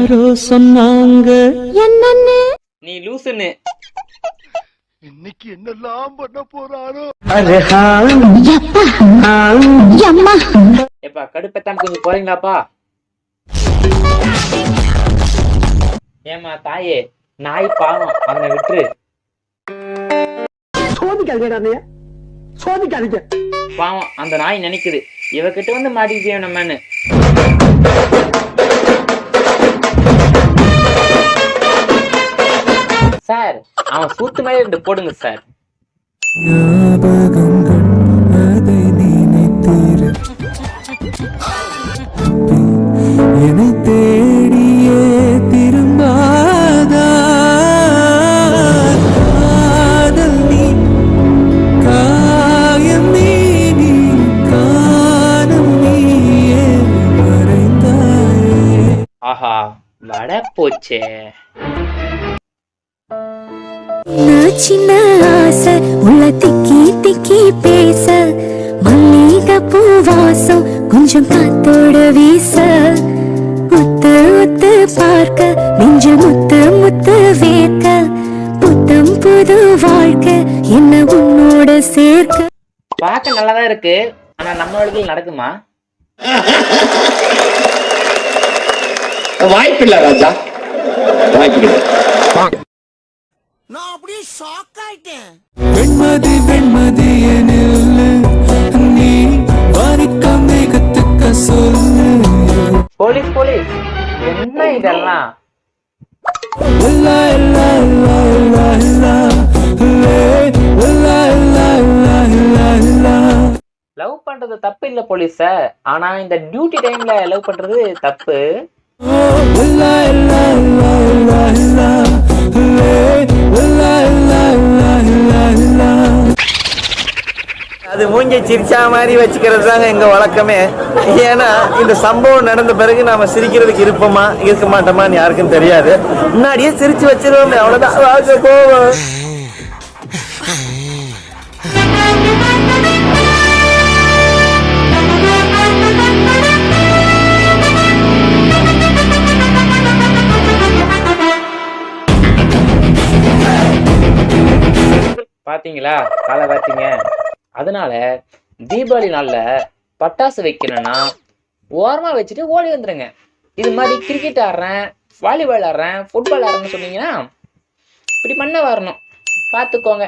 யாரோ சொன்னாங்க என்னன்னு நீ லூசுன்னு. இன்னைக்கு என்னெல்லாம் பண்ண போறாரோ. எப்பா கடுப்பெத்தாம கொஞ்சம் போறீங்களாப்பா? ஏமா தாயே, நாய் பாவம், அவனை விட்டுரு. சோதிக்காதீங்க. பாவம் அந்த நாய் நினைக்குது இவகிட்ட வந்து மாட்டிக்கிட்டே நம்மன்னு. சார் அவன் சூத்து மாதிரி 2 போடுங்க சார். என்னை தேடியே திரும்பாதா காதல் நீ காயம் நீ காணம் நீயே மறைந்தாயே. ஆஹா வட போச்சே. சின்ன ஆசை உள்ள திக்கி திக்கி பேச மல்லிகை பூவாசம் கொஞ்சம் காத்தோட வீச முத்து முத்து பார்க்க நெஞ்சு முத்து முத்து வேர்க்க புத்தம் புது வாழ்க்கை என்ன உன்னோட சேர்க்க. பார்க்க நல்லாதான் இருக்கு, ஆனா நம்ம வாழ்க்கையில் நடக்குமா? வாய்ப்பில்லை ராஜா, வாய்ப்பில்லை. நான் அப்படியே ஷாக் ஆயிட்டேன். வெண்மதி வெண்மதி நீ வாரிக்க மேகத்துக்க சொல்லு. போலீஸ் போலீஸ் என்ன இதெல்லாம்? லவ் பண்றது தப்பு இல்ல போலீஸ், ஆனா இந்த டியூட்டி டைம்ல லவ் பண்றது தப்பு. அது மூஞ்சி சிரிச்சா மாதிரி வச்சுக்கிறது தாங்க எங்க வழக்கமே. ஏன்னா இந்த சம்பவம் நடந்த பிறகு நாம சிரிக்கிறதுக்கு இருப்போமா இருக்க மாட்டோமான்னு யாருக்கும் தெரியாது. முன்னாடியே சிரிச்சு வச்சிருவோமே, அவ்வளவுதான் போவோம். பாத்தீங்களா காலை பாத்தீங்க? அதனால தீபாவளி நாள்ல பட்டாசு வைக்கணும்னா ஓரமா வச்சுட்டு ஓடி வந்துருங்க. இது மாதிரி கிரிக்கெட் ஆடுறேன், வாலிபால் ஆடுறேன், ஃபுட்பால் ஆடுறேன்னு சொன்னீங்கன்னா இப்படி பண்ண வரணும், பார்த்துக்கோங்க.